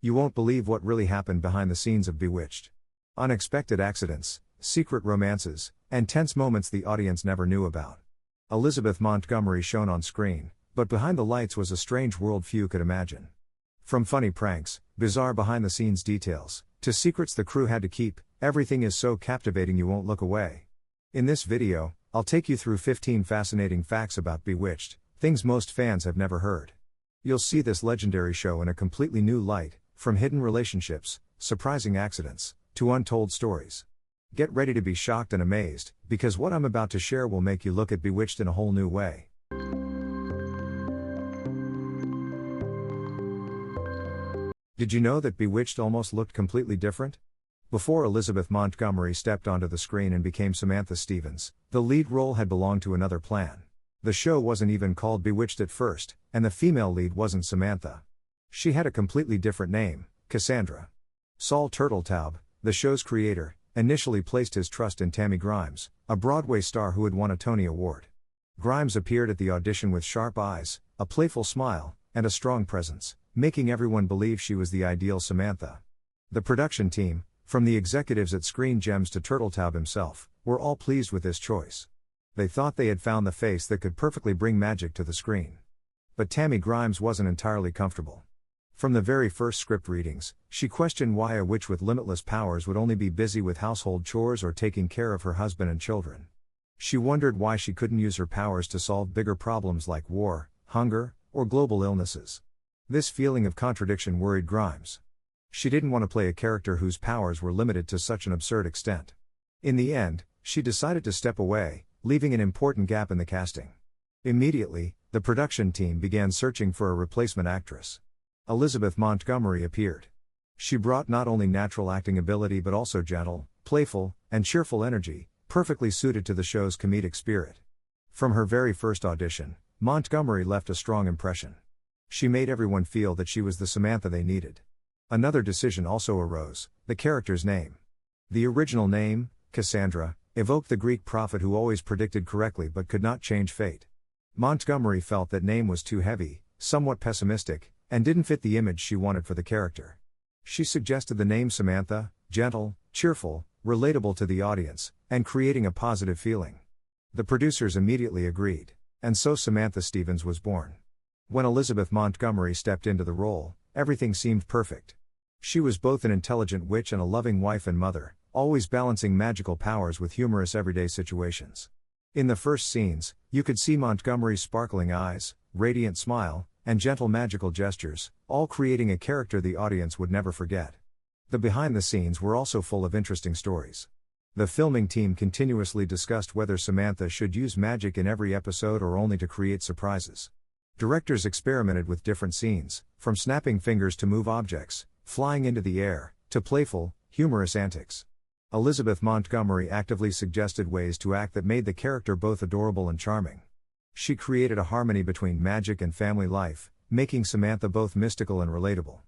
You won't believe what really happened behind the scenes of Bewitched. Unexpected accidents, secret romances, and tense moments the audience never knew about. Elizabeth Montgomery shone on screen, but behind the lights was a strange world few could imagine. From funny pranks, bizarre behind-the-scenes details, to secrets the crew had to keep, everything is so captivating you won't look away. In this video, I'll take you through 15 fascinating facts about Bewitched, things most fans have never heard. You'll see this legendary show in a completely new light, from hidden relationships, surprising accidents, to untold stories. Get ready to be shocked and amazed, because what I'm about to share will make you look at Bewitched in a whole new way. Did you know that Bewitched almost looked completely different? Before Elizabeth Montgomery stepped onto the screen and became Samantha Stevens, the lead role had belonged to another plan. The show wasn't even called Bewitched at first, and the female lead wasn't Samantha. She had a completely different name, Cassandra. Saul Turtletaub, the show's creator, initially placed his trust in Tammy Grimes, a Broadway star who had won a Tony Award. Grimes appeared at the audition with sharp eyes, a playful smile, and a strong presence, making everyone believe she was the ideal Samantha. The production team, from the executives at Screen Gems to Turtletaub himself, were all pleased with this choice. They thought they had found the face that could perfectly bring magic to the screen. But Tammy Grimes wasn't entirely comfortable. From the very first script readings, she questioned why a witch with limitless powers would only be busy with household chores or taking care of her husband and children. She wondered why she couldn't use her powers to solve bigger problems like war, hunger, or global illnesses. This feeling of contradiction worried Grimes. She didn't want to play a character whose powers were limited to such an absurd extent. In the end, she decided to step away, leaving an important gap in the casting. Immediately, the production team began searching for a replacement actress. Elizabeth Montgomery appeared. She brought not only natural acting ability but also gentle, playful, and cheerful energy, perfectly suited to the show's comedic spirit. From her very first audition, Montgomery left a strong impression. She made everyone feel that she was the Samantha they needed. Another decision also arose: the character's name. The original name, Cassandra, evoked the Greek prophet who always predicted correctly but could not change fate. Montgomery felt that name was too heavy, somewhat pessimistic, and didn't fit the image she wanted for the character. She suggested the name Samantha, gentle, cheerful, relatable to the audience, and creating a positive feeling. The producers immediately agreed, and so Samantha Stevens was born. When Elizabeth Montgomery stepped into the role, everything seemed perfect. She was both an intelligent witch and a loving wife and mother, always balancing magical powers with humorous everyday situations. In the first scenes, you could see Montgomery's sparkling eyes, radiant smile, and gentle magical gestures, all creating a character the audience would never forget. The behind the scenes were also full of interesting stories. The filming team continuously discussed whether Samantha should use magic in every episode or only to create surprises. Directors experimented with different scenes, from snapping fingers to move objects, flying into the air, to playful, humorous antics. Elizabeth Montgomery actively suggested ways to act that made the character both adorable and charming. She created a harmony between magic and family life, making Samantha both mystical and relatable.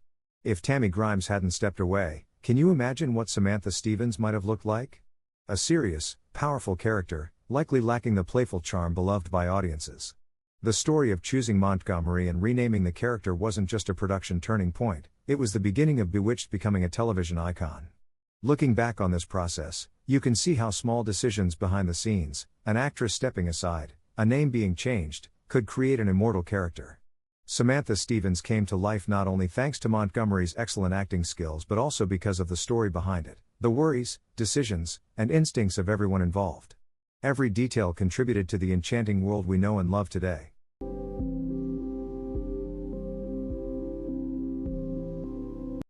If Tammy Grimes hadn't stepped away, can you imagine what Samantha Stevens might have looked like? A serious, powerful character, likely lacking the playful charm beloved by audiences. The story of choosing Montgomery and renaming the character wasn't just a production turning point, it was the beginning of Bewitched becoming a television icon. Looking back on this process, you can see how small decisions behind the scenes, an actress stepping aside, a name being changed, could create an immortal character. Samantha Stevens came to life not only thanks to Montgomery's excellent acting skills but also because of the story behind it, the worries, decisions, and instincts of everyone involved. Every detail contributed to the enchanting world we know and love today.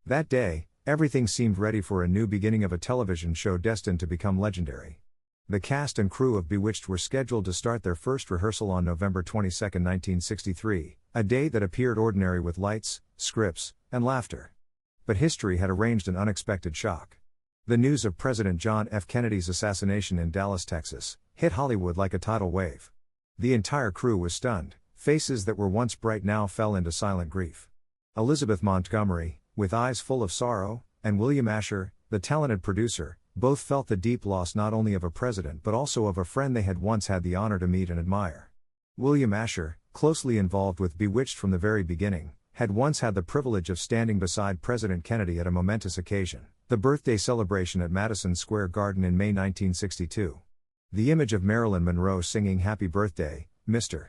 That day, everything seemed ready for a new beginning of a television show destined to become legendary. The cast and crew of Bewitched were scheduled to start their first rehearsal on November 22, 1963, a day that appeared ordinary with lights, scripts, and laughter. But history had arranged an unexpected shock. The news of President John F. Kennedy's assassination in Dallas, Texas, hit Hollywood like a tidal wave. The entire crew was stunned, faces that were once bright now fell into silent grief. Elizabeth Montgomery, with eyes full of sorrow, and William Asher, the talented producer, both felt the deep loss not only of a president but also of a friend they had once had the honor to meet and admire. William Asher, closely involved with Bewitched from the very beginning, had once had the privilege of standing beside President Kennedy at a momentous occasion, the birthday celebration at Madison Square Garden in May 1962. The image of Marilyn Monroe singing "Happy Birthday, Mr.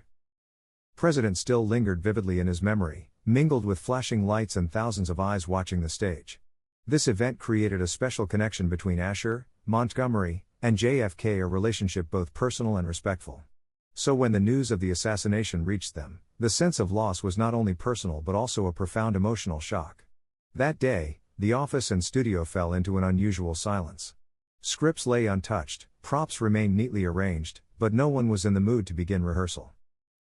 President" still lingered vividly in his memory, mingled with flashing lights and thousands of eyes watching the stage. This event created a special connection between Asher, Montgomery, and JFK, a relationship both personal and respectful. So when the news of the assassination reached them, the sense of loss was not only personal but also a profound emotional shock. That day, the office and studio fell into an unusual silence. Scripts lay untouched, props remained neatly arranged, but no one was in the mood to begin rehearsal.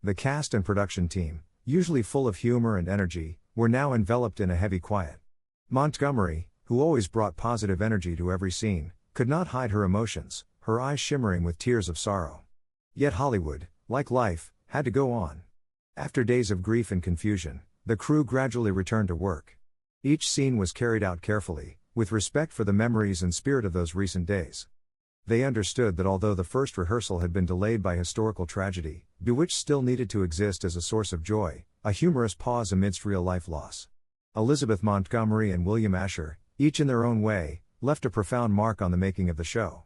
The cast and production team, usually full of humor and energy, were now enveloped in a heavy quiet. Montgomery, who always brought positive energy to every scene, could not hide her emotions, her eyes shimmering with tears of sorrow. Yet Hollywood, like life, had to go on. After days of grief and confusion, the crew gradually returned to work. Each scene was carried out carefully, with respect for the memories and spirit of those recent days. They understood that although the first rehearsal had been delayed by historical tragedy, Bewitched still needed to exist as a source of joy, a humorous pause amidst real-life loss. Elizabeth Montgomery and William Asher, each in their own way, left a profound mark on the making of the show.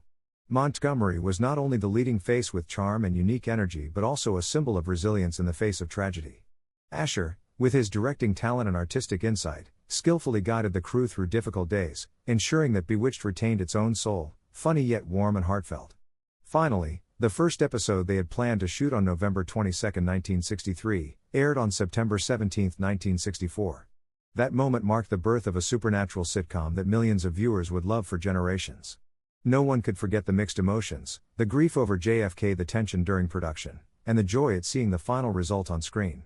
Montgomery was not only the leading face with charm and unique energy but also a symbol of resilience in the face of tragedy. Asher, with his directing talent and artistic insight, skillfully guided the crew through difficult days, ensuring that Bewitched retained its own soul, funny yet warm and heartfelt. Finally, the first episode they had planned to shoot on November 22, 1963, aired on September 17, 1964. That moment marked the birth of a supernatural sitcom that millions of viewers would love for generations. No one could forget the mixed emotions, the grief over JFK, the tension during production, and the joy at seeing the final result on screen.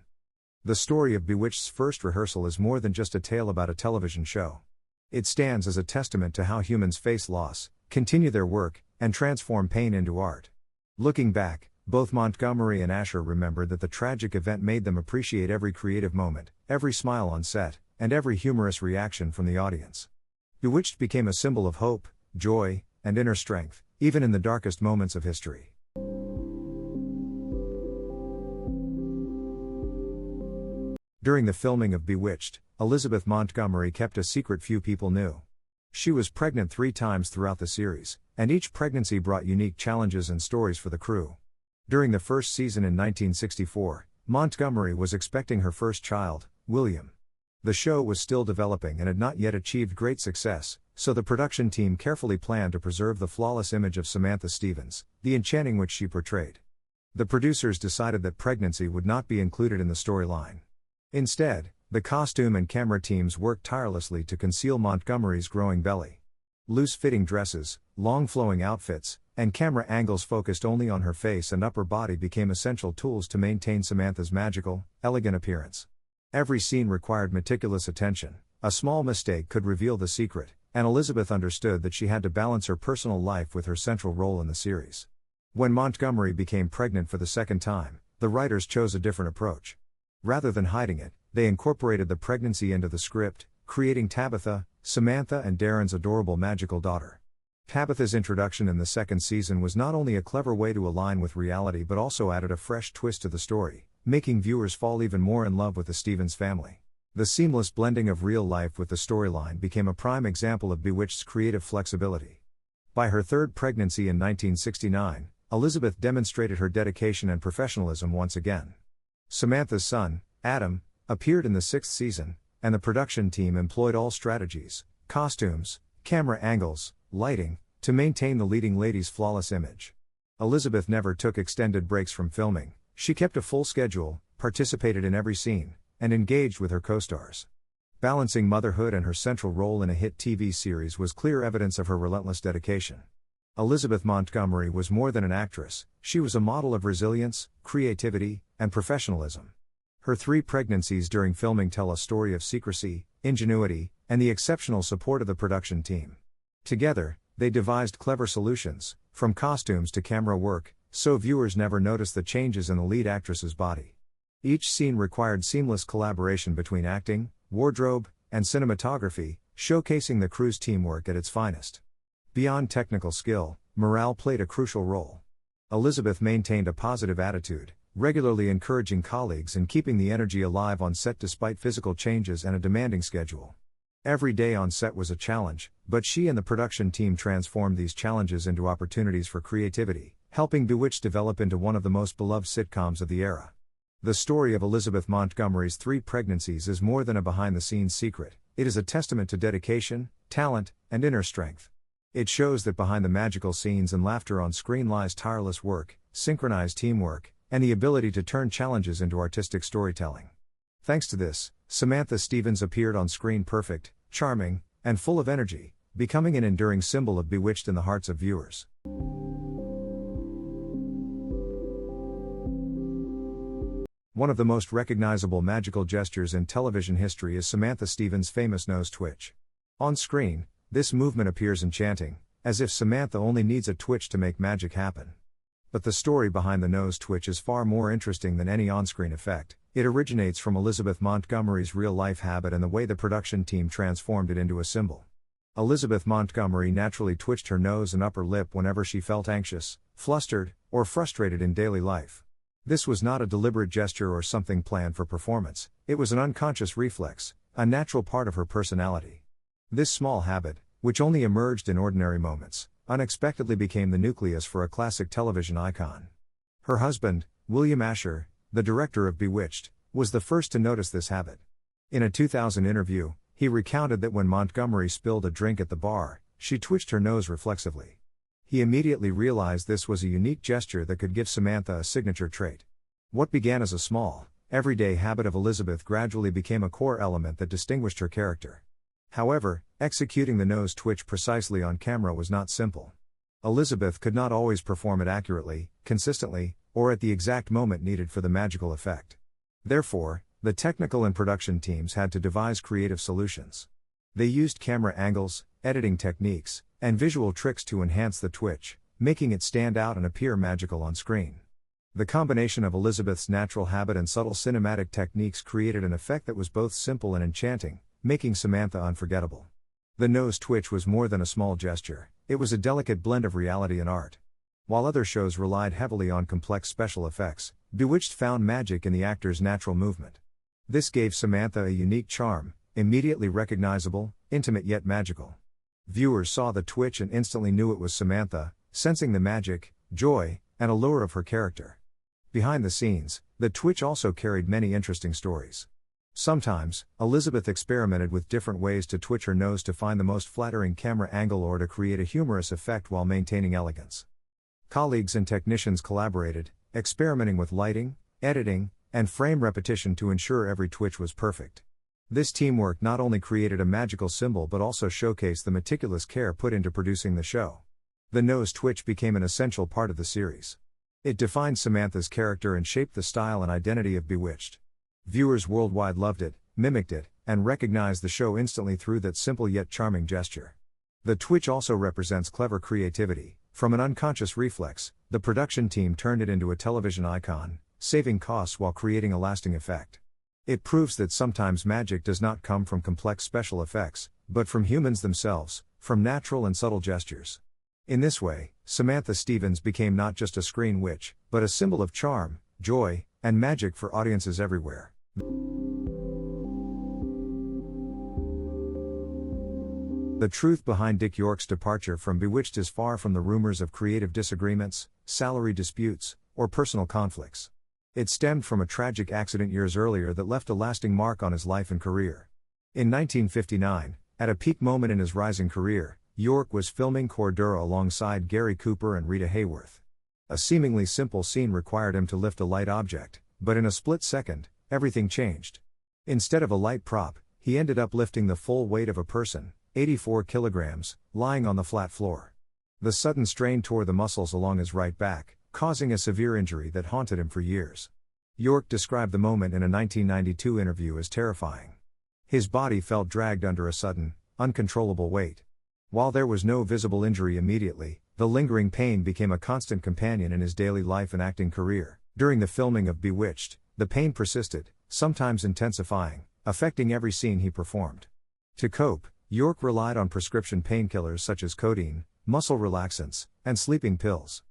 The story of Bewitched's first rehearsal is more than just a tale about a television show. It stands as a testament to how humans face loss, continue their work, and transform pain into art. Looking back, both Montgomery and Asher remembered that the tragic event made them appreciate every creative moment, every smile on set, and every humorous reaction from the audience. Bewitched became a symbol of hope, joy, and inner strength, even in the darkest moments of history. During the filming of Bewitched, Elizabeth Montgomery kept a secret few people knew. She was pregnant 3 times throughout the series, and each pregnancy brought unique challenges and stories for the crew. During the first season in 1964, Montgomery was expecting her first child, William. The show was still developing and had not yet achieved great success, so the production team carefully planned to preserve the flawless image of Samantha Stevens, the enchanting witch she portrayed. The producers decided that pregnancy would not be included in the storyline. Instead, the costume and camera teams worked tirelessly to conceal Montgomery's growing belly. Loose-fitting dresses, long flowing outfits, and camera angles focused only on her face and upper body became essential tools to maintain Samantha's magical, elegant appearance. Every scene required meticulous attention. A small mistake could reveal the secret, and Elizabeth understood that she had to balance her personal life with her central role in the series. When Montgomery became pregnant for the second time, the writers chose a different approach. Rather than hiding it, they incorporated the pregnancy into the script, creating Tabitha, Samantha and Darren's adorable magical daughter. Tabitha's introduction in the second season was not only a clever way to align with reality but also added a fresh twist to the story, making viewers fall even more in love with the Stevens family. The seamless blending of real life with the storyline became a prime example of Bewitched's creative flexibility. By her third pregnancy in 1969, Elizabeth demonstrated her dedication and professionalism once again. Samantha's son, Adam, appeared in the 6th season, and the production team employed all strategies, costumes, camera angles, lighting, to maintain the leading lady's flawless image. Elizabeth never took extended breaks from filming. She kept a full schedule, participated in every scene, and engaged with her co-stars. Balancing motherhood and her central role in a hit TV series was clear evidence of her relentless dedication. Elizabeth Montgomery was more than an actress, she was a model of resilience, creativity, and professionalism. Her 3 pregnancies during filming tell a story of secrecy, ingenuity, and the exceptional support of the production team. Together, they devised clever solutions, from costumes to camera work, so viewers never noticed the changes in the lead actress's body. Each scene required seamless collaboration between acting, wardrobe, and cinematography, showcasing the crew's teamwork at its finest. Beyond technical skill, morale played a crucial role. Elizabeth maintained a positive attitude, regularly encouraging colleagues and keeping the energy alive on set despite physical changes and a demanding schedule. Every day on set was a challenge, but she and the production team transformed these challenges into opportunities for creativity, helping Bewitched develop into one of the most beloved sitcoms of the era. The story of Elizabeth Montgomery's 3 pregnancies is more than a behind-the-scenes secret. It is a testament to dedication, talent, and inner strength. It shows that behind the magical scenes and laughter on screen lies tireless work, synchronized teamwork, and the ability to turn challenges into artistic storytelling. Thanks to this, Samantha Stevens appeared on screen perfect, charming, and full of energy, becoming an enduring symbol of Bewitched in the hearts of viewers. One of the most recognizable magical gestures in television history is Samantha Stevens' famous nose twitch. On screen, this movement appears enchanting, as if Samantha only needs a twitch to make magic happen. But the story behind the nose twitch is far more interesting than any on-screen effect. It originates from Elizabeth Montgomery's real-life habit and the way the production team transformed it into a symbol. Elizabeth Montgomery naturally twitched her nose and upper lip whenever she felt anxious, flustered, or frustrated in daily life. This was not a deliberate gesture or something planned for performance, it was an unconscious reflex, a natural part of her personality. This small habit, which only emerged in ordinary moments, unexpectedly became the nucleus for a classic television icon. Her husband, William Asher, the director of Bewitched, was the first to notice this habit. In a 2000 interview, he recounted that when Montgomery spilled a drink at the bar, she twitched her nose reflexively. He immediately realized this was a unique gesture that could give Samantha a signature trait. What began as a small, everyday habit of Elizabeth gradually became a core element that distinguished her character. However, executing the nose twitch precisely on camera was not simple. Elizabeth could not always perform it accurately, consistently, or at the exact moment needed for the magical effect. Therefore, the technical and production teams had to devise creative solutions. They used camera angles, editing techniques, and visual tricks to enhance the twitch, making it stand out and appear magical on screen. The combination of Elizabeth's natural habit and subtle cinematic techniques created an effect that was both simple and enchanting, making Samantha unforgettable. The nose twitch was more than a small gesture, it was a delicate blend of reality and art. While other shows relied heavily on complex special effects, Bewitched found magic in the actor's natural movement. This gave Samantha a unique charm, immediately recognizable, intimate yet magical. Viewers saw the twitch and instantly knew it was Samantha, sensing the magic, joy, and allure of her character. Behind the scenes, the twitch also carried many interesting stories. Sometimes, Elizabeth experimented with different ways to twitch her nose to find the most flattering camera angle or to create a humorous effect while maintaining elegance. Colleagues and technicians collaborated, experimenting with lighting, editing, and frame repetition to ensure every twitch was perfect. This teamwork not only created a magical symbol but also showcased the meticulous care put into producing the show. The nose twitch became an essential part of the series. It defined Samantha's character and shaped the style and identity of Bewitched. Viewers worldwide loved it, mimicked it, and recognized the show instantly through that simple yet charming gesture. The twitch also represents clever creativity. From an unconscious reflex, the production team turned it into a television icon, saving costs while creating a lasting effect. It proves that sometimes magic does not come from complex special effects, but from humans themselves, from natural and subtle gestures. In this way, Samantha Stevens became not just a screen witch, but a symbol of charm, joy, and magic for audiences everywhere. The truth behind Dick York's departure from Bewitched is far from the rumors of creative disagreements, salary disputes, or personal conflicts. It stemmed from a tragic accident years earlier that left a lasting mark on his life and career. In 1959, at a peak moment in his rising career, York was filming Cordura alongside Gary Cooper and Rita Hayworth. A seemingly simple scene required him to lift a light object, but in a split second, everything changed. Instead of a light prop, he ended up lifting the full weight of a person, 84 kilograms, lying on the flat floor. The sudden strain tore the muscles along his right back, causing a severe injury that haunted him for years. York described the moment in a 1992 interview as terrifying. His body felt dragged under a sudden, uncontrollable weight. While there was no visible injury immediately, the lingering pain became a constant companion in his daily life and acting career. During the filming of Bewitched, the pain persisted, sometimes intensifying, affecting every scene he performed. To cope, York relied on prescription painkillers such as codeine, muscle relaxants, and sleeping pills.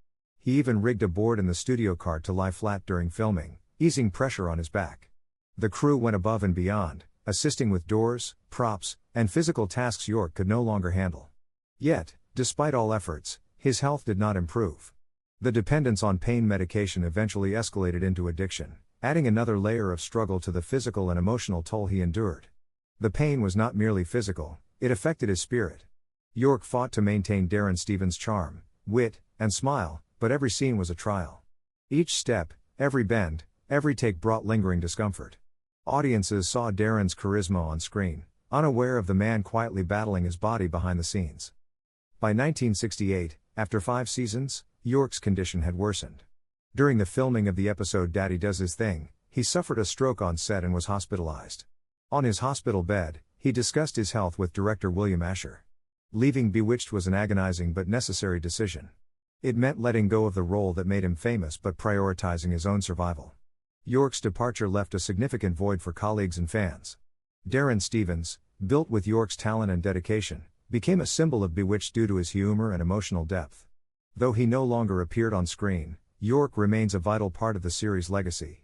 He even rigged a board in the studio cart to lie flat during filming, easing pressure on his back. The crew went above and beyond, assisting with doors, props, and physical tasks York could no longer handle. Yet, despite all efforts, his health did not improve. The dependence on pain medication eventually escalated into addiction, adding another layer of struggle to the physical and emotional toll he endured. The pain was not merely physical, it affected his spirit. York fought to maintain Darren Stevens' charm, wit, and smile, but every scene was a trial. Each step, every bend, every take brought lingering discomfort. Audiences saw Darren's charisma on screen, unaware of the man quietly battling his body behind the scenes. By 1968, after 5 seasons, York's condition had worsened. During the filming of the episode Daddy Does His Thing, he suffered a stroke on set and was hospitalized. On his hospital bed, he discussed his health with director William Asher. Leaving Bewitched was an agonizing but necessary decision. It meant letting go of the role that made him famous but prioritizing his own survival. York's departure left a significant void for colleagues and fans. Darren Stevens, built with York's talent and dedication, became a symbol of Bewitched due to his humor and emotional depth. Though he no longer appeared on screen, York remains a vital part of the series' legacy.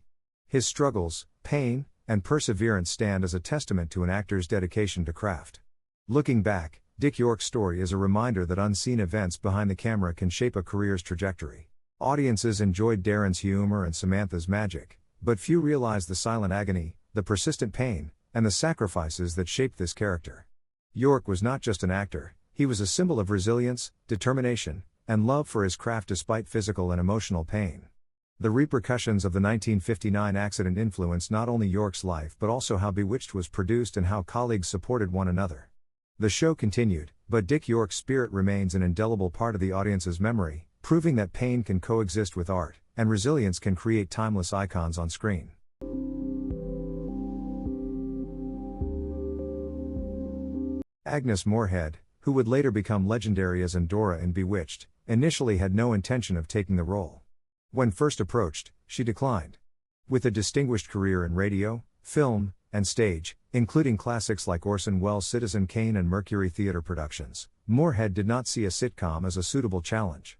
His struggles, pain, and perseverance stand as a testament to an actor's dedication to craft. Looking back, Dick York's story is a reminder that unseen events behind the camera can shape a career's trajectory. Audiences enjoyed Darren's humor and Samantha's magic, but few realized the silent agony, the persistent pain, and the sacrifices that shaped this character. York was not just an actor, he was a symbol of resilience, determination, and love for his craft despite physical and emotional pain. The repercussions of the 1959 accident influenced not only York's life but also how Bewitched was produced and how colleagues supported one another. The show continued, but Dick York's spirit remains an indelible part of the audience's memory, proving that pain can coexist with art, and resilience can create timeless icons on screen. Agnes Moorehead, who would later become legendary as Endora in Bewitched, initially had no intention of taking the role. When first approached, she declined. With a distinguished career in radio, film, and stage, including classics like Orson Welles' Citizen Kane and Mercury Theatre productions, Moorehead did not see a sitcom as a suitable challenge.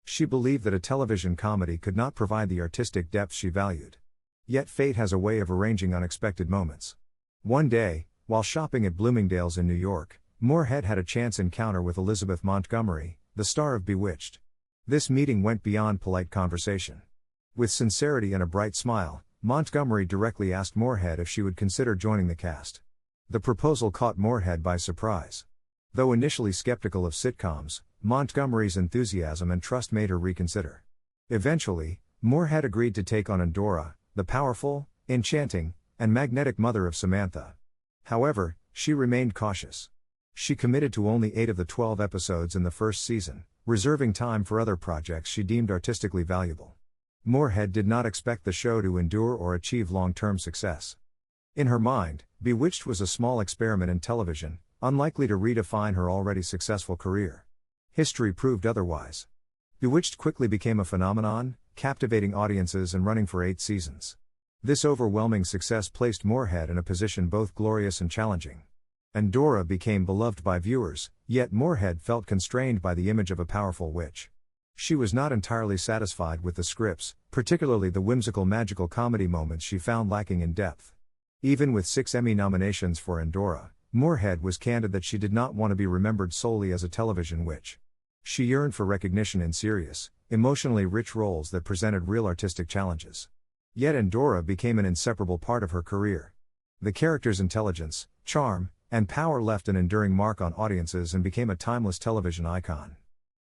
She believed that a television comedy could not provide the artistic depth she valued. Yet fate has a way of arranging unexpected moments. One day, while shopping at Bloomingdale's in New York, Moorehead had a chance encounter with Elizabeth Montgomery, the star of Bewitched. This meeting went beyond polite conversation. With sincerity and a bright smile, Montgomery directly asked Moorehead if she would consider joining the cast. The proposal caught Moorehead by surprise. Though initially skeptical of sitcoms, Montgomery's enthusiasm and trust made her reconsider. Eventually, Moorehead agreed to take on Endora, the powerful, enchanting, and magnetic mother of Samantha. However, she remained cautious. She committed to only 8 of the 12 episodes in the first season, reserving time for other projects she deemed artistically valuable. Moorehead did not expect the show to endure or achieve long-term success. In her mind, Bewitched was a small experiment in television, unlikely to redefine her already successful career. History proved otherwise. Bewitched quickly became a phenomenon, captivating audiences and running for 8 seasons. This overwhelming success placed Moorehead in a position both glorious and challenging. Endora became beloved by viewers, yet Moorehead felt constrained by the image of a powerful witch. She was not entirely satisfied with the scripts, particularly the whimsical magical comedy moments she found lacking in depth. Even with 6 Emmy nominations for Endora, Moorehead was candid that she did not want to be remembered solely as a television witch. She yearned for recognition in serious, emotionally rich roles that presented real artistic challenges. Yet Endora became an inseparable part of her career. The character's intelligence, charm, and power left an enduring mark on audiences and became a timeless television icon.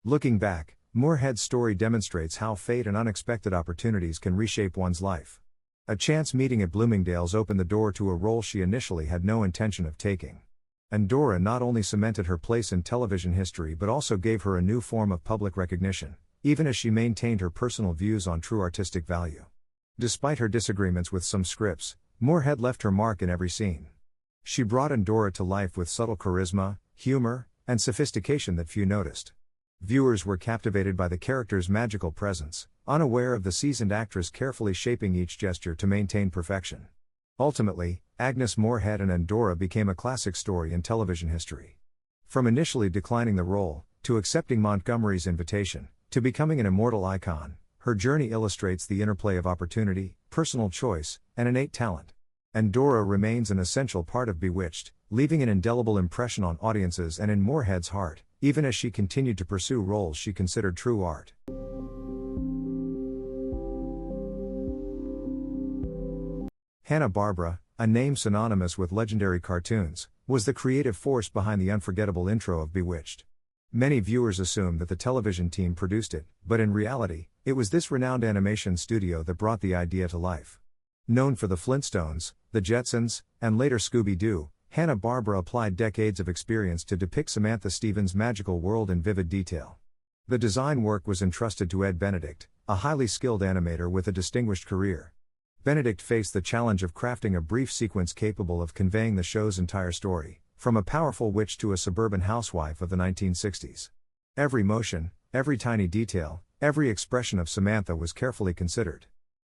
Looking back, Moorehead's story demonstrates how fate and unexpected opportunities can reshape one's life. A chance meeting at Bloomingdale's opened the door to a role she initially had no intention of taking. Endora not only cemented her place in television history but also gave her a new form of public recognition, even as she maintained her personal views on true artistic value. Despite her disagreements with some scripts, Moorehead left her mark in every scene. She brought Endora to life with subtle charisma, humor, and sophistication that few noticed. Viewers were captivated by the character's magical presence, unaware of the seasoned actress carefully shaping each gesture to maintain perfection. Ultimately, Agnes Moorehead and Endora became a classic story in television history. From initially declining the role, to accepting Montgomery's invitation, to becoming an immortal icon, her journey illustrates the interplay of opportunity, personal choice, and innate talent. And Dora remains an essential part of Bewitched, leaving an indelible impression on audiences and in Moorhead's heart, even as she continued to pursue roles she considered true art. Hanna-Barbera, a name synonymous with legendary cartoons, was the creative force behind the unforgettable intro of Bewitched. Many viewers assume that the television team produced it, but in reality, it was this renowned animation studio that brought the idea to life. Known for the Flintstones, the Jetsons, and later Scooby-Doo, Hanna-Barbera applied decades of experience to depict Samantha Stevens' magical world in vivid detail. The design work was entrusted to Ed Benedict, a highly skilled animator with a distinguished career. Benedict faced the challenge of crafting a brief sequence capable of conveying the show's entire story, from a powerful witch to a suburban housewife of the 1960s. Every motion, every tiny detail, every expression of Samantha was carefully considered.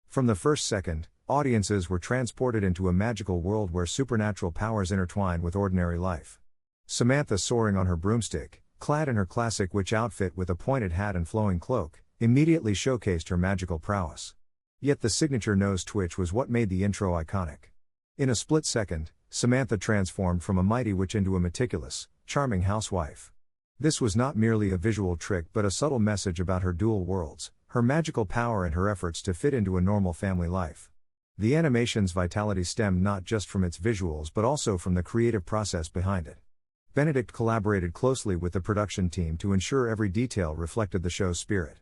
From the first second, audiences were transported into a magical world where supernatural powers intertwine with ordinary life. Samantha soaring on her broomstick, clad in her classic witch outfit with a pointed hat and flowing cloak, immediately showcased her magical prowess. Yet the signature nose twitch was what made the intro iconic. In a split second, Samantha transformed from a mighty witch into a meticulous, charming housewife. This was not merely a visual trick but a subtle message about her dual worlds, her magical power and her efforts to fit into a normal family life. The animation's vitality stemmed not just from its visuals but also from the creative process behind it. Benedict collaborated closely with the production team to ensure every detail reflected the show's spirit.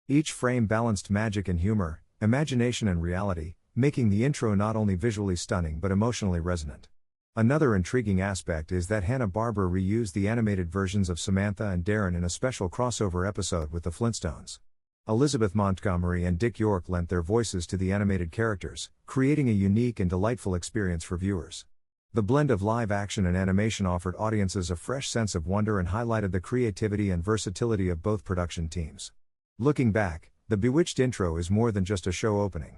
Each frame balanced magic and humor, imagination and reality, making the intro not only visually stunning but emotionally resonant. Another intriguing aspect is that Hanna-Barbera reused the animated versions of Samantha and Darren in a special crossover episode with the Flintstones. Elizabeth Montgomery and Dick York lent their voices to the animated characters, creating a unique and delightful experience for viewers. The blend of live action and animation offered audiences a fresh sense of wonder and highlighted the creativity and versatility of both production teams. Looking back, the Bewitched intro is more than just a show opening.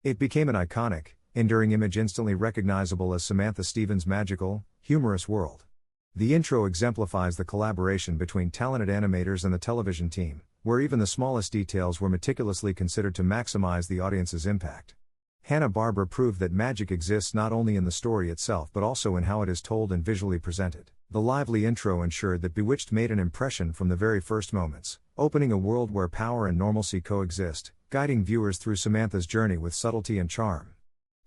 It became an iconic, enduring image instantly recognizable as Samantha Stevens' magical, humorous world. The intro exemplifies the collaboration between talented animators and the television team, where even the smallest details were meticulously considered to maximize the audience's impact. Hanna-Barbera proved that magic exists not only in the story itself but also in how it is told and visually presented. The lively intro ensured that Bewitched made an impression from the very first moments, opening a world where power and normalcy coexist, guiding viewers through Samantha's journey with subtlety and charm.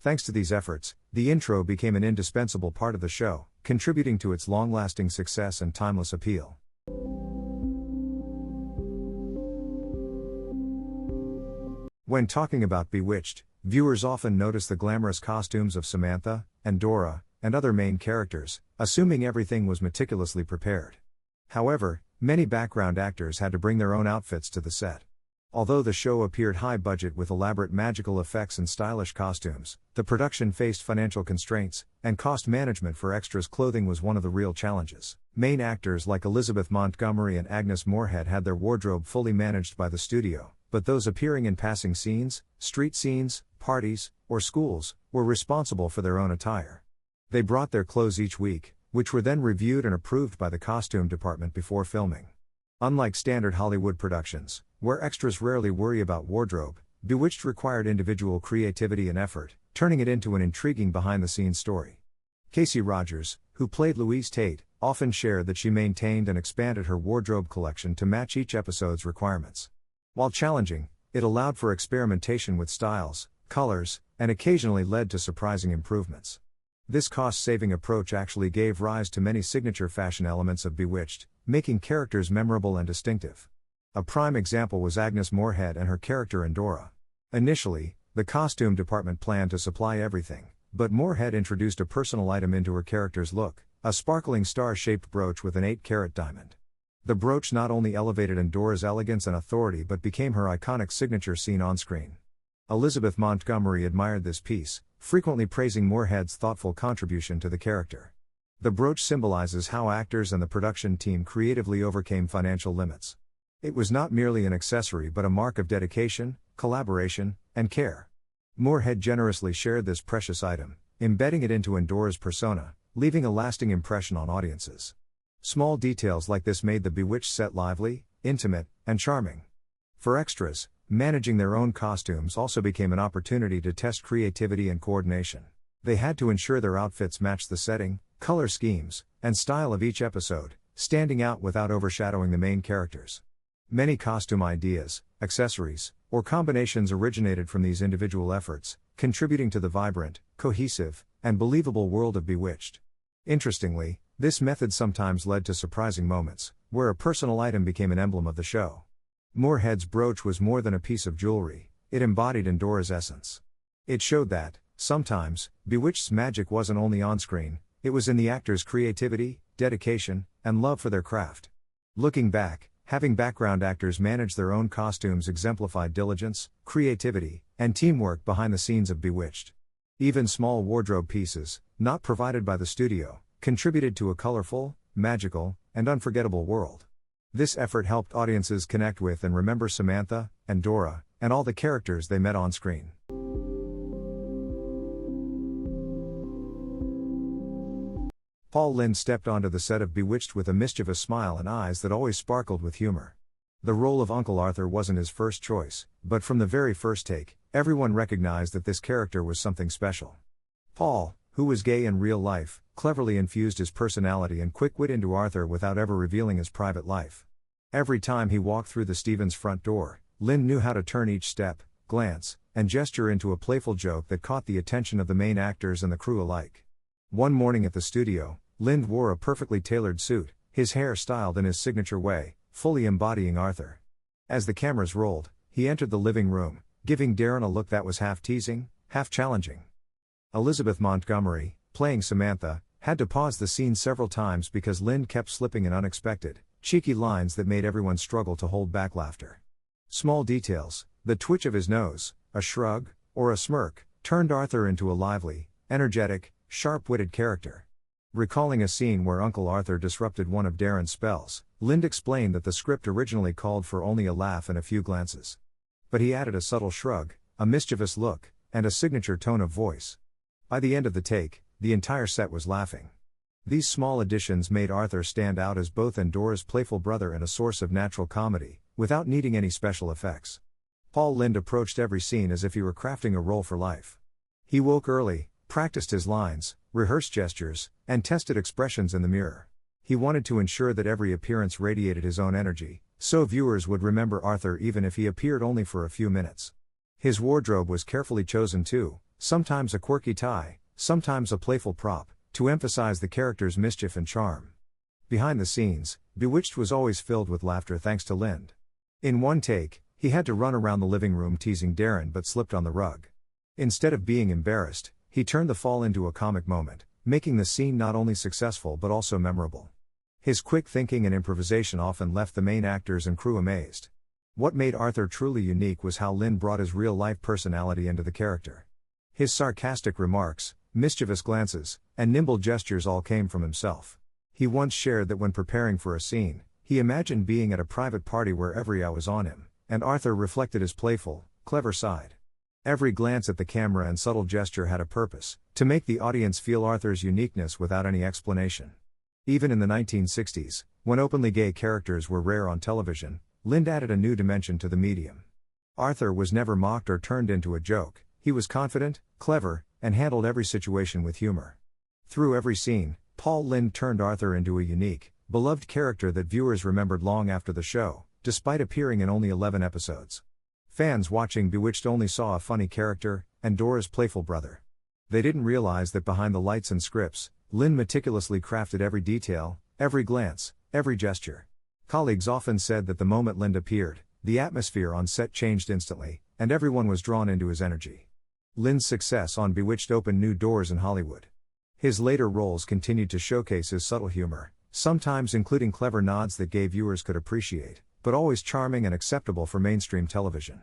Thanks to these efforts, the intro became an indispensable part of the show, contributing to its long-lasting success and timeless appeal. When talking about Bewitched, viewers often notice the glamorous costumes of Samantha, and Dora, and other main characters, assuming everything was meticulously prepared. However, many background actors had to bring their own outfits to the set. Although the show appeared high-budget with elaborate magical effects and stylish costumes, the production faced financial constraints, and cost management for extras clothing was one of the real challenges. Main actors like Elizabeth Montgomery and Agnes Moorehead had their wardrobe fully managed by the studio, but those appearing in passing scenes, street scenes, parties, or schools, were responsible for their own attire. They brought their clothes each week, which were then reviewed and approved by the costume department before filming. Unlike standard Hollywood productions, where extras rarely worry about wardrobe, Bewitched required individual creativity and effort, turning it into an intriguing behind-the-scenes story. Casey Rogers, who played Louise Tate, often shared that she maintained and expanded her wardrobe collection to match each episode's requirements. While challenging, it allowed for experimentation with styles, colors, and occasionally led to surprising improvements. This cost-saving approach actually gave rise to many signature fashion elements of Bewitched, making characters memorable and distinctive. A prime example was Agnes Moorehead and her character in Dora. Initially, the costume department planned to supply everything, but Moorehead introduced a personal item into her character's look, a sparkling star-shaped brooch with an 8-carat diamond. The brooch not only elevated Dora's elegance and authority but became her iconic signature seen on-screen. Elizabeth Montgomery admired this piece, frequently praising Moorehead's thoughtful contribution to the character. The brooch symbolizes how actors and the production team creatively overcame financial limits. It was not merely an accessory but a mark of dedication, collaboration, and care. Moorehead generously shared this precious item, embedding it into Dora's persona, leaving a lasting impression on audiences. Small details like this made the Bewitched set lively, intimate, and charming. For extras, managing their own costumes also became an opportunity to test creativity and coordination. They had to ensure their outfits matched the setting, color schemes, and style of each episode, standing out without overshadowing the main characters. Many costume ideas, accessories, or combinations originated from these individual efforts, contributing to the vibrant, cohesive, and believable world of Bewitched. Interestingly, this method sometimes led to surprising moments, where a personal item became an emblem of the show. Moorhead's brooch was more than a piece of jewelry, it embodied Endora's essence. It showed that, sometimes, Bewitched's magic wasn't only on-screen, it was in the actors' creativity, dedication, and love for their craft. Looking back, having background actors manage their own costumes exemplified diligence, creativity, and teamwork behind the scenes of Bewitched. Even small wardrobe pieces, not provided by the studio, contributed to a colorful, magical, and unforgettable world. This effort helped audiences connect with and remember Samantha, Endora, and all the characters they met on screen. Paul Lynde stepped onto the set of Bewitched with a mischievous smile and eyes that always sparkled with humor. The role of Uncle Arthur wasn't his first choice, but from the very first take, everyone recognized that this character was something special. Paul, who was gay in real life, cleverly infused his personality and quick wit into Arthur without ever revealing his private life. Every time he walked through the Stevens front door, Lynde knew how to turn each step, glance, and gesture into a playful joke that caught the attention of the main actors and the crew alike. One morning at the studio, Lynde wore a perfectly tailored suit, his hair styled in his signature way, fully embodying Arthur. As the cameras rolled, he entered the living room, giving Darren a look that was half teasing, half challenging. Elizabeth Montgomery, playing Samantha, had to pause the scene several times because Lynde kept slipping in unexpected, cheeky lines that made everyone struggle to hold back laughter. Small details, the twitch of his nose, a shrug, or a smirk, turned Arthur into a lively, energetic, sharp-witted character. Recalling a scene where Uncle Arthur disrupted one of Darren's spells, Lynde explained that the script originally called for only a laugh and a few glances. But he added a subtle shrug, a mischievous look, and a signature tone of voice. By the end of the take, the entire set was laughing. These small additions made Arthur stand out as both Endora's playful brother and a source of natural comedy, without needing any special effects. Paul Lynde approached every scene as if he were crafting a role for life. He woke early, practiced his lines, rehearsed gestures, and tested expressions in the mirror. He wanted to ensure that every appearance radiated his own energy, so viewers would remember Arthur even if he appeared only for a few minutes. His wardrobe was carefully chosen too, sometimes a quirky tie, sometimes a playful prop, to emphasize the character's mischief and charm. Behind the scenes, Bewitched was always filled with laughter thanks to Lynde. In one take, he had to run around the living room teasing Darren but slipped on the rug. Instead of being embarrassed, he turned the fall into a comic moment, making the scene not only successful but also memorable. His quick thinking and improvisation often left the main actors and crew amazed. What made Arthur truly unique was how Lynde brought his real-life personality into the character. His sarcastic remarks, mischievous glances, and nimble gestures all came from himself. He once shared that when preparing for a scene, he imagined being at a private party where every eye was on him, and Arthur reflected his playful, clever side. Every glance at the camera and subtle gesture had a purpose, to make the audience feel Arthur's uniqueness without any explanation. Even in the 1960s, when openly gay characters were rare on television, Lynde added a new dimension to the medium. Arthur was never mocked or turned into a joke, he was confident, clever, and handled every situation with humor. Through every scene, Paul Lynde turned Arthur into a unique, beloved character that viewers remembered long after the show, despite appearing in only 11 episodes. Fans watching Bewitched only saw a funny character, Endora's playful brother. They didn't realize that behind the lights and scripts, Lynde meticulously crafted every detail, every glance, every gesture. Colleagues often said that the moment Lynde appeared, the atmosphere on set changed instantly, and everyone was drawn into his energy. Lynde's success on Bewitched opened new doors in Hollywood. His later roles continued to showcase his subtle humor, sometimes including clever nods that gay viewers could appreciate, but always charming and acceptable for mainstream television.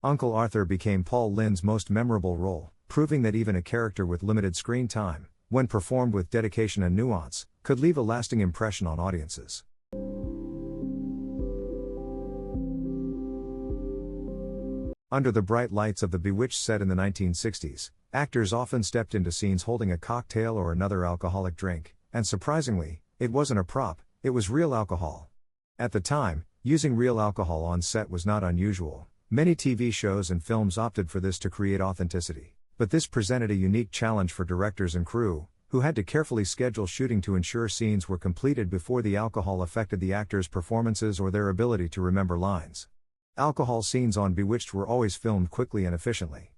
Uncle Arthur became Paul Lynde's most memorable role, proving that even a character with limited screen time, when performed with dedication and nuance, could leave a lasting impression on audiences. Under the bright lights of the Bewitched set in the 1960s, actors often stepped into scenes holding a cocktail or another alcoholic drink, and surprisingly, it wasn't a prop, it was real alcohol. At the time, using real alcohol on set was not unusual. Many TV shows and films opted for this to create authenticity. But this presented a unique challenge for directors and crew, who had to carefully schedule shooting to ensure scenes were completed before the alcohol affected the actors' performances or their ability to remember lines. Alcohol scenes on Bewitched were always filmed quickly and efficiently.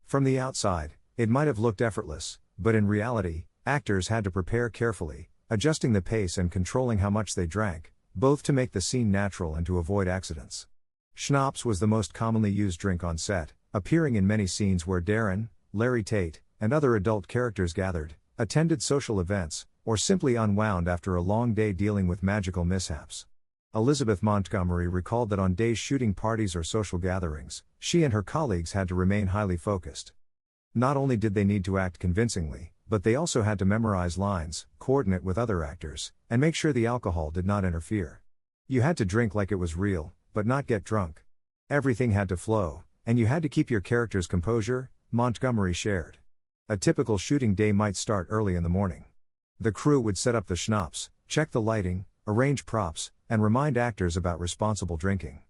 From the outside, it might have looked effortless, but in reality, actors had to prepare carefully, adjusting the pace and controlling how much they drank, both to make the scene natural and to avoid accidents. Schnapps was the most commonly used drink on set, appearing in many scenes where Darren, Larry Tate, and other adult characters gathered, attended social events, or simply unwound after a long day dealing with magical mishaps. Elizabeth Montgomery recalled that on days shooting parties or social gatherings, she and her colleagues had to remain highly focused. Not only did they need to act convincingly, but they also had to memorize lines, coordinate with other actors, and make sure the alcohol did not interfere. You had to drink like it was real, but not get drunk. Everything had to flow, and you had to keep your character's composure, Montgomery shared. A typical shooting day might start early in the morning. The crew would set up the schnapps, check the lighting, arrange props, and remind actors about responsible drinking.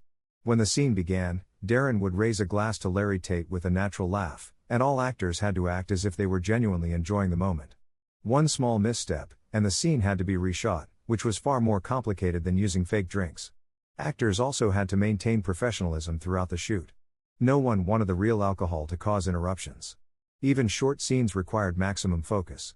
When the scene began, Darren would raise a glass to Larry Tate with a natural laugh, and all actors had to act as if they were genuinely enjoying the moment. One small misstep, and the scene had to be reshot, which was far more complicated than using fake drinks. Actors also had to maintain professionalism throughout the shoot. No one wanted the real alcohol to cause interruptions. Even short scenes required maximum focus.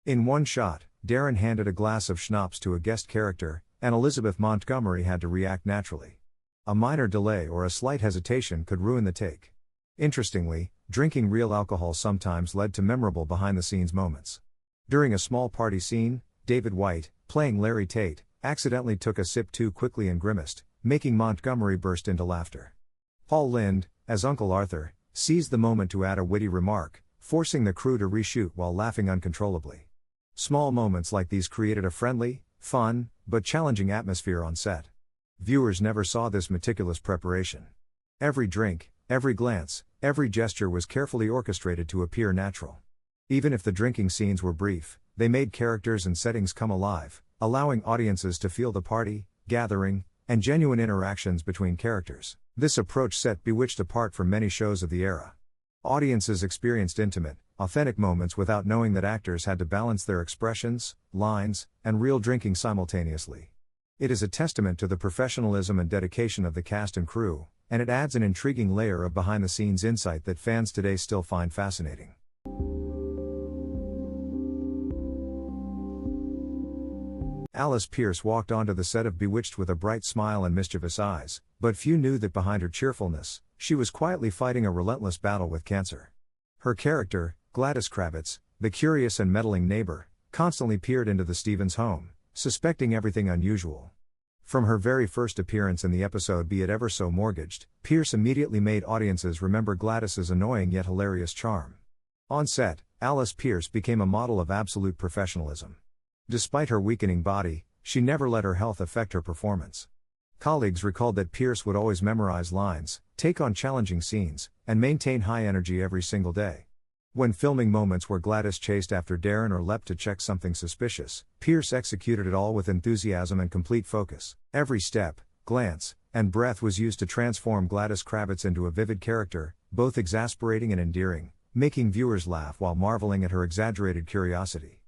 In one shot, Darren handed a glass of schnapps to a guest character, and Elizabeth Montgomery had to react naturally. A minor delay or a slight hesitation could ruin the take. Interestingly, drinking real alcohol sometimes led to memorable behind-the-scenes moments. During a small party scene, David White, playing Larry Tate, accidentally took a sip too quickly and grimaced, making Montgomery burst into laughter. Paul Lynde, as Uncle Arthur, seized the moment to add a witty remark, forcing the crew to reshoot while laughing uncontrollably. Small moments like these created a friendly, fun, but challenging atmosphere on set. Viewers never saw this meticulous preparation. Every drink, every glance, every gesture was carefully orchestrated to appear natural. Even if the drinking scenes were brief, they made characters and settings come alive, allowing audiences to feel the party, gathering, and genuine interactions between characters. This approach set Bewitched apart from many shows of the era. Audiences experienced intimate, authentic moments without knowing that actors had to balance their expressions, lines, and real drinking simultaneously. It is a testament to the professionalism and dedication of the cast and crew, and it adds an intriguing layer of behind-the-scenes insight that fans today still find fascinating. Alice Pierce walked onto the set of Bewitched with a bright smile and mischievous eyes, but few knew that behind her cheerfulness, she was quietly fighting a relentless battle with cancer. Her character, Gladys Kravitz, the curious and meddling neighbor, constantly peered into the Stevens home, suspecting everything unusual. From her very first appearance in the episode Be It Ever So Mortgaged, Pierce immediately made audiences remember Gladys's annoying yet hilarious charm. On set, Alice Pierce became a model of absolute professionalism. Despite her weakening body, she never let her health affect her performance. Colleagues recalled that Pierce would always memorize lines, take on challenging scenes, and maintain high energy every single day. When filming moments where Gladys chased after Darren or leapt to check something suspicious, Pierce executed it all with enthusiasm and complete focus. Every step, glance, and breath was used to transform Gladys Kravitz into a vivid character, both exasperating and endearing, making viewers laugh while marveling at her exaggerated curiosity.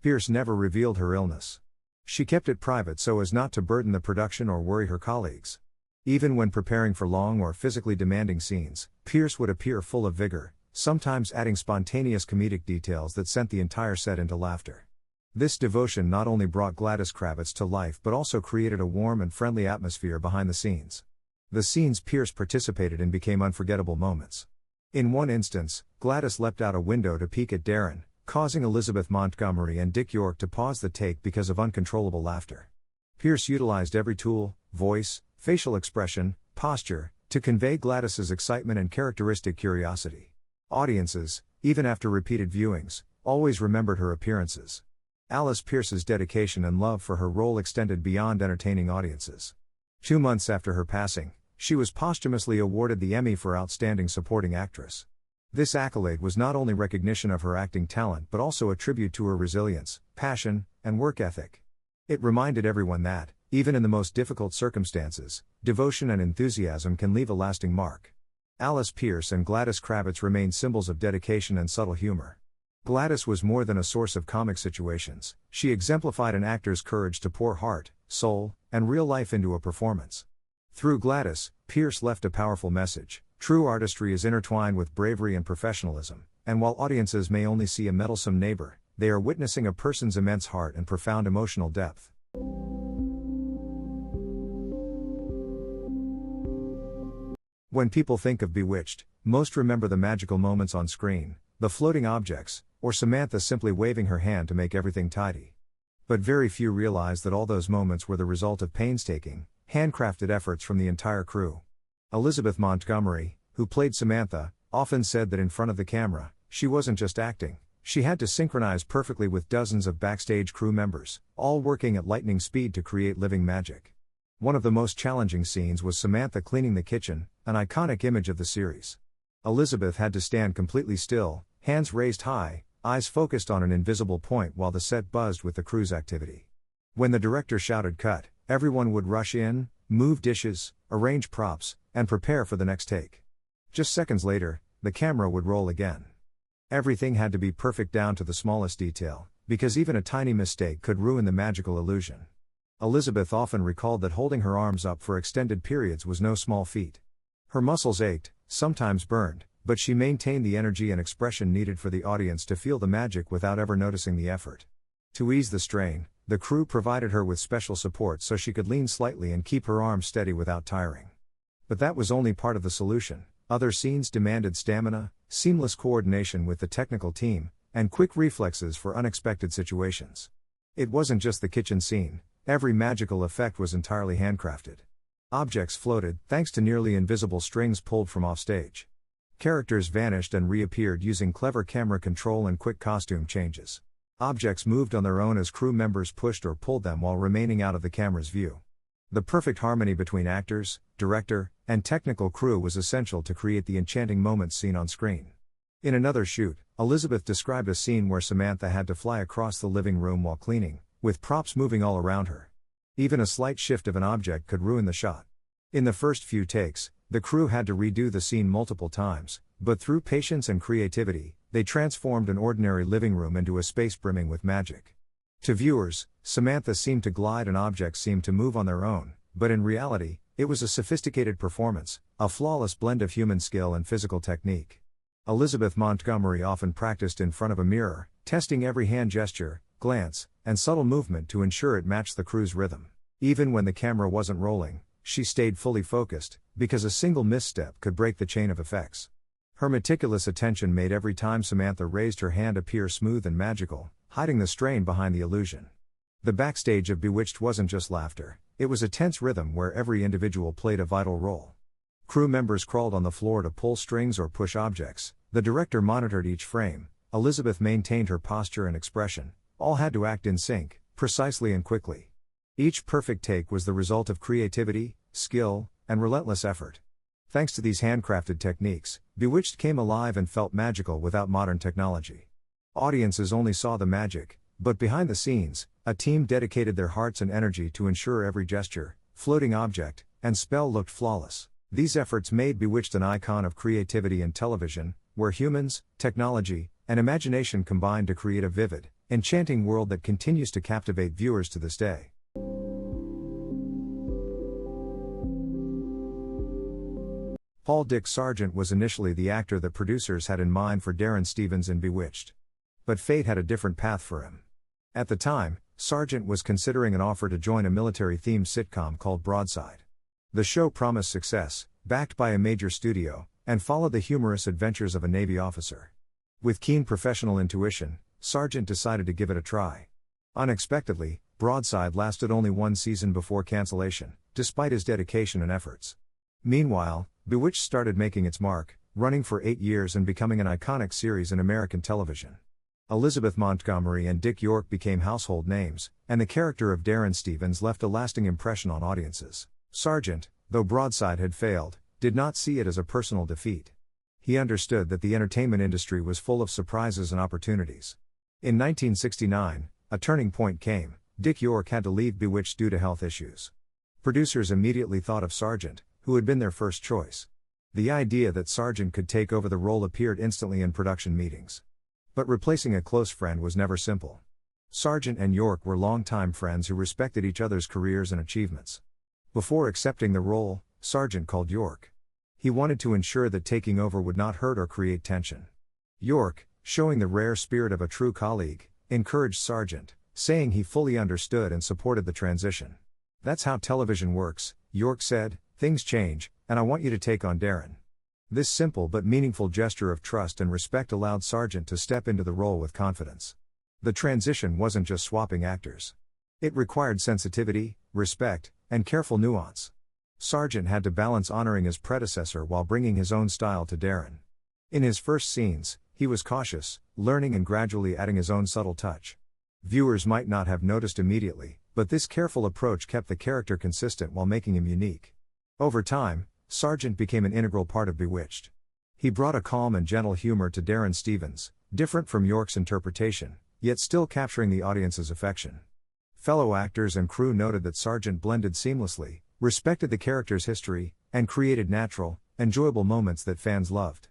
Pierce never revealed her illness. She kept it private so as not to burden the production or worry her colleagues. Even when preparing for long or physically demanding scenes, Pierce would appear full of vigor, sometimes adding spontaneous comedic details that sent the entire set into laughter. This devotion not only brought Gladys Kravitz to life but also created a warm and friendly atmosphere behind the scenes. The scenes Pierce participated in became unforgettable moments. In one instance, Gladys leapt out a window to peek at Darren, causing Elizabeth Montgomery and Dick York to pause the take because of uncontrollable laughter. Pierce utilized every tool, voice, facial expression, posture, to convey Gladys's excitement and characteristic curiosity. Audiences, even after repeated viewings, always remembered her appearances. Alice Pierce's dedication and love for her role extended beyond entertaining audiences. 2 months after her passing, she was posthumously awarded the Emmy for Outstanding Supporting Actress. This accolade was not only recognition of her acting talent but also a tribute to her resilience, passion, and work ethic. It reminded everyone that, even in the most difficult circumstances, devotion and enthusiasm can leave a lasting mark. Alice Pierce and Gladys Kravitz remain symbols of dedication and subtle humor. Gladys was more than a source of comic situations, she exemplified an actor's courage to pour heart, soul, and real life into a performance. Through Gladys, Pierce left a powerful message: true artistry is intertwined with bravery and professionalism, and while audiences may only see a meddlesome neighbor, they are witnessing a person's immense heart and profound emotional depth. When people think of Bewitched, most remember the magical moments on screen, the floating objects, or Samantha simply waving her hand to make everything tidy. But very few realize that all those moments were the result of painstaking, handcrafted efforts from the entire crew. Elizabeth Montgomery, who played Samantha, often said that in front of the camera, she wasn't just acting, she had to synchronize perfectly with dozens of backstage crew members, all working at lightning speed to create living magic. One of the most challenging scenes was Samantha cleaning the kitchen, an iconic image of the series. Elizabeth had to stand completely still, hands raised high, eyes focused on an invisible point while the set buzzed with the crew's activity. When the director shouted cut, everyone would rush in, move dishes, arrange props, and prepare for the next take. Just seconds later, the camera would roll again. Everything had to be perfect down to the smallest detail, because even a tiny mistake could ruin the magical illusion. Elizabeth often recalled that holding her arms up for extended periods was no small feat. Her muscles ached, sometimes burned, but she maintained the energy and expression needed for the audience to feel the magic without ever noticing the effort. To ease the strain, the crew provided her with special support so she could lean slightly and keep her arms steady without tiring. But that was only part of the solution. Other scenes demanded stamina, seamless coordination with the technical team, and quick reflexes for unexpected situations. It wasn't just the kitchen scene, every magical effect was entirely handcrafted. Objects floated, thanks to nearly invisible strings pulled from offstage. Characters vanished and reappeared using clever camera control and quick costume changes. Objects moved on their own as crew members pushed or pulled them while remaining out of the camera's view. The perfect harmony between actors, director, and technical crew was essential to create the enchanting moments seen on screen. In another shoot, Elizabeth described a scene where Samantha had to fly across the living room while cleaning, with props moving all around her. Even a slight shift of an object could ruin the shot. In the first few takes, the crew had to redo the scene multiple times, but through patience and creativity, they transformed an ordinary living room into a space brimming with magic. To viewers, Samantha seemed to glide and objects seemed to move on their own, but in reality, it was a sophisticated performance, a flawless blend of human skill and physical technique. Elizabeth Montgomery often practiced in front of a mirror, testing every hand gesture, glance, and subtle movement to ensure it matched the crew's rhythm. Even when the camera wasn't rolling, she stayed fully focused, because a single misstep could break the chain of effects. Her meticulous attention made every time Samantha raised her hand appear smooth and magical, hiding the strain behind the illusion. The backstage of Bewitched wasn't just laughter, it was a tense rhythm where every individual played a vital role. Crew members crawled on the floor to pull strings or push objects, the director monitored each frame, Elizabeth maintained her posture and expression, all had to act in sync, precisely and quickly. Each perfect take was the result of creativity, skill, and relentless effort. Thanks to these handcrafted techniques, Bewitched came alive and felt magical without modern technology. Audiences only saw the magic, but behind the scenes, a team dedicated their hearts and energy to ensure every gesture, floating object, and spell looked flawless. These efforts made Bewitched an icon of creativity in television, where humans, technology, and imagination combined to create a vivid, enchanting world that continues to captivate viewers to this day. Paul Dick Sargent was initially the actor that producers had in mind for Darren Stevens in Bewitched. But fate had a different path for him. At the time, Sargent was considering an offer to join a military-themed sitcom called Broadside. The show promised success, backed by a major studio, and followed the humorous adventures of a Navy officer. With keen professional intuition, Sargent decided to give it a try. Unexpectedly, Broadside lasted only one season before cancellation, despite his dedication and efforts. Meanwhile, Bewitched started making its mark, running for 8 years and becoming an iconic series in American television. Elizabeth Montgomery and Dick York became household names, and the character of Darren Stevens left a lasting impression on audiences. Sargent, though Broadside had failed, did not see it as a personal defeat. He understood that the entertainment industry was full of surprises and opportunities. In 1969, a turning point came, Dick York had to leave Bewitched due to health issues. Producers immediately thought of Sargent, who had been their first choice. The idea that Sargent could take over the role appeared instantly in production meetings. But replacing a close friend was never simple. Sargent and York were longtime friends who respected each other's careers and achievements. Before accepting the role, Sargent called York. He wanted to ensure that taking over would not hurt or create tension. York, showing the rare spirit of a true colleague, encouraged Sargent, saying he fully understood and supported the transition. "That's how television works," York said, "things change, and I want you to take on Darren." This simple but meaningful gesture of trust and respect allowed Sargent to step into the role with confidence. The transition wasn't just swapping actors. It required sensitivity, respect, and careful nuance. Sargent had to balance honoring his predecessor while bringing his own style to Darren. In his first scenes, he was cautious, learning and gradually adding his own subtle touch. Viewers might not have noticed immediately, but this careful approach kept the character consistent while making him unique. Over time, Sargent became an integral part of Bewitched. He brought a calm and gentle humor to Darren Stevens, different from York's interpretation, yet still capturing the audience's affection. Fellow actors and crew noted that Sargent blended seamlessly, respected the character's history, and created natural, enjoyable moments that fans loved.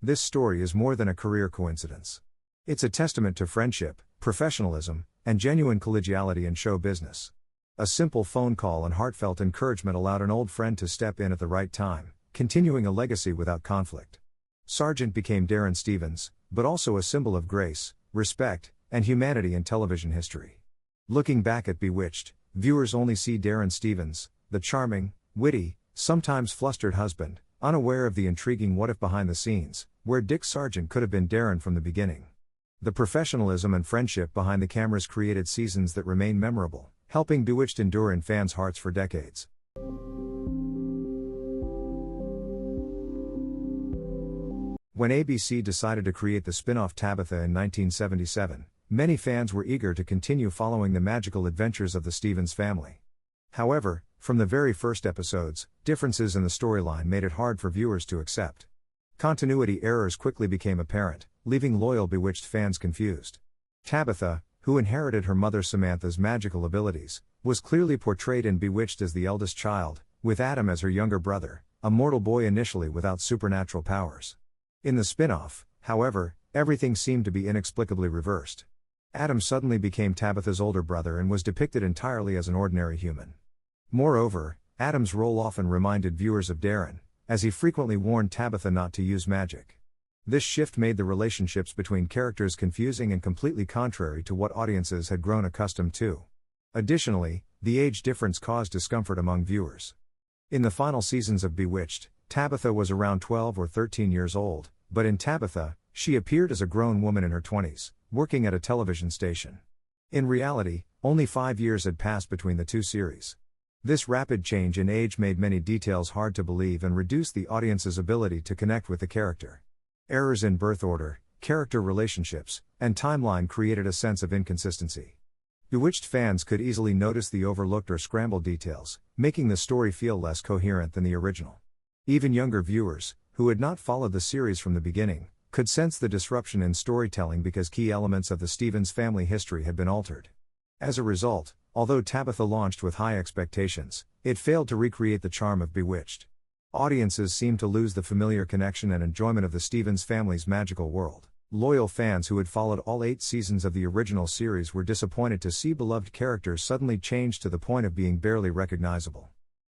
This story is more than a career coincidence. It's a testament to friendship, professionalism, and genuine collegiality in show business. A simple phone call and heartfelt encouragement allowed an old friend to step in at the right time, continuing a legacy without conflict. Sargent became Darren Stevens, but also a symbol of grace, respect, and humanity in television history. Looking back at Bewitched, viewers only see Darren Stevens, the charming, witty, sometimes flustered husband, unaware of the intriguing what-if behind the scenes, where Dick Sargent could have been Darren from the beginning. The professionalism and friendship behind the cameras created seasons that remain memorable, helping Bewitched endure in fans' hearts for decades. When ABC decided to create the spin-off Tabitha in 1977, many fans were eager to continue following the magical adventures of the Stevens family. However, from the very first episodes, differences in the storyline made it hard for viewers to accept. Continuity errors quickly became apparent, leaving loyal Bewitched fans confused. Tabitha, who inherited her mother Samantha's magical abilities, was clearly portrayed in Bewitched as the eldest child, with Adam as her younger brother, a mortal boy initially without supernatural powers. In the spin-off, however, everything seemed to be inexplicably reversed. Adam suddenly became Tabitha's older brother and was depicted entirely as an ordinary human. Moreover, Adam's role often reminded viewers of Darren, as he frequently warned Tabitha not to use magic. This shift made the relationships between characters confusing and completely contrary to what audiences had grown accustomed to. Additionally, the age difference caused discomfort among viewers. In the final seasons of Bewitched, Tabitha was around 12 or 13 years old, but in Tabitha, she appeared as a grown woman in her 20s, working at a television station. In reality, only 5 years had passed between the two series. This rapid change in age made many details hard to believe and reduced the audience's ability to connect with the character. Errors in birth order, character relationships, and timeline created a sense of inconsistency. Bewitched fans could easily notice the overlooked or scrambled details, making the story feel less coherent than the original. Even younger viewers, who had not followed the series from the beginning, could sense the disruption in storytelling because key elements of the Stevens family history had been altered. As a result, although Tabitha launched with high expectations, it failed to recreate the charm of Bewitched. Audiences seemed to lose the familiar connection and enjoyment of the Stevens family's magical world. Loyal fans who had followed all 8 seasons of the original series were disappointed to see beloved characters suddenly changed to the point of being barely recognizable.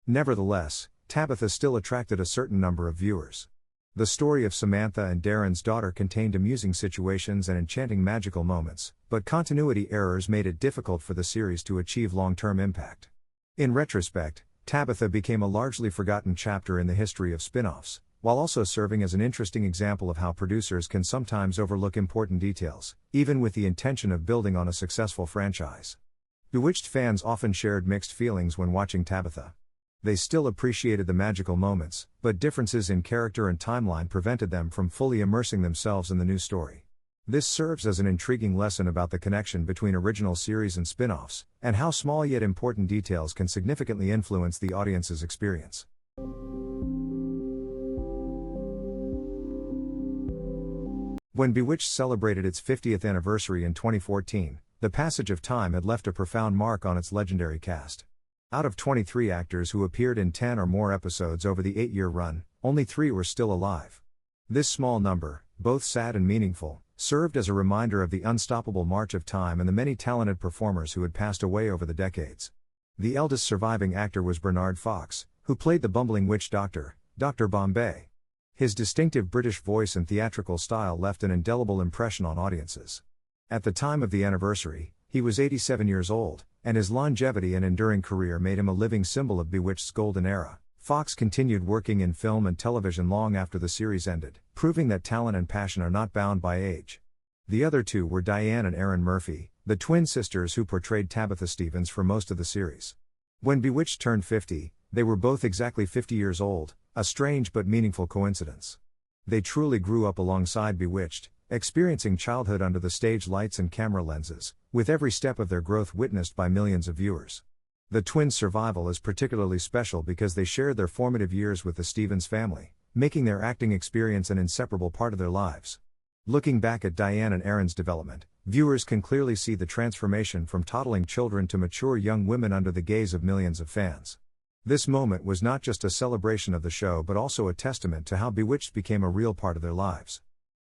Nevertheless, Tabitha still attracted a certain number of viewers. The story of Samantha and Darren's daughter contained amusing situations and enchanting magical moments, but continuity errors made it difficult for the series to achieve long-term impact. In retrospect, Tabitha became a largely forgotten chapter in the history of spin-offs, while also serving as an interesting example of how producers can sometimes overlook important details, even with the intention of building on a successful franchise. Bewitched fans often shared mixed feelings when watching Tabitha. They still appreciated the magical moments, but differences in character and timeline prevented them from fully immersing themselves in the new story. This serves as an intriguing lesson about the connection between original series and spin-offs, and how small yet important details can significantly influence the audience's experience. When Bewitched celebrated its 50th anniversary in 2014, The passage of time had left a profound mark on its legendary cast. Out of 23 actors who appeared in 10 or more episodes over the 8-year run, only 3 were still alive. This small number, both sad and meaningful, served as a reminder of the unstoppable march of time and the many talented performers who had passed away over the decades. The eldest surviving actor was Bernard Fox, who played the bumbling witch doctor, Dr. Bombay. His distinctive British voice and theatrical style left an indelible impression on audiences. At the time of the anniversary, he was 87 years old, and his longevity and enduring career made him a living symbol of Bewitched's golden era. Fox continued working in film and television long after the series ended, proving that talent and passion are not bound by age. The other two were Diane and Erin Murphy, the twin sisters who portrayed Tabitha Stevens for most of the series. When Bewitched turned 50, they were both exactly 50 years old, a strange but meaningful coincidence. They truly grew up alongside Bewitched, experiencing childhood under the stage lights and camera lenses, with every step of their growth witnessed by millions of viewers. The twins' survival is particularly special because they shared their formative years with the Stevens family, making their acting experience an inseparable part of their lives. Looking back at Diane and Erin's development, viewers can clearly see the transformation from toddling children to mature young women under the gaze of millions of fans. This moment was not just a celebration of the show but also a testament to how Bewitched became a real part of their lives.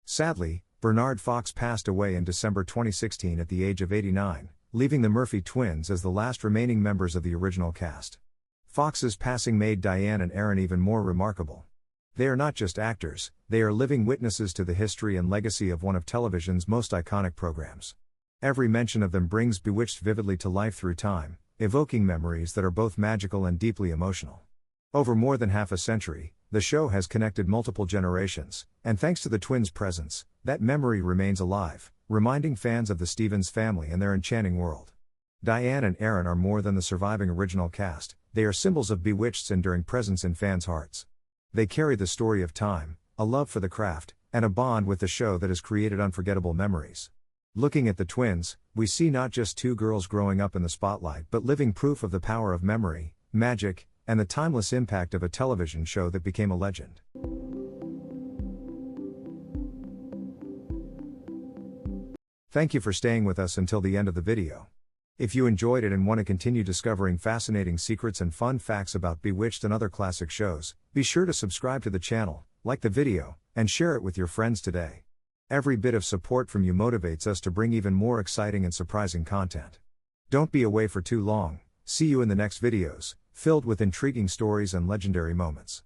Sadly, Bernard Fox passed away in December 2016 at the age of 89, leaving the Murphy twins as the last remaining members of the original cast. Fox's passing made Diane and Erin even more remarkable. They are not just actors, they are living witnesses to the history and legacy of one of television's most iconic programs. Every mention of them brings Bewitched vividly to life through time, evoking memories that are both magical and deeply emotional. Over more than half a century, the show has connected multiple generations, and thanks to the twins' presence, that memory remains alive, reminding fans of the Stevens family and their enchanting world. Diane and Erin are more than the surviving original cast, they are symbols of Bewitched's enduring presence in fans' hearts. They carry the story of time, a love for the craft, and a bond with the show that has created unforgettable memories. Looking at the twins, we see not just two girls growing up in the spotlight but living proof of the power of memory, magic, and the timeless impact of a television show that became a legend. Thank you for staying with us until the end of the video. If you enjoyed it and want to continue discovering fascinating secrets and fun facts about Bewitched and other classic shows, be sure to subscribe to the channel, like the video, and share it with your friends today. Every bit of support from you motivates us to bring even more exciting and surprising content. Don't be away for too long, see you in the next videos, filled with intriguing stories and legendary moments.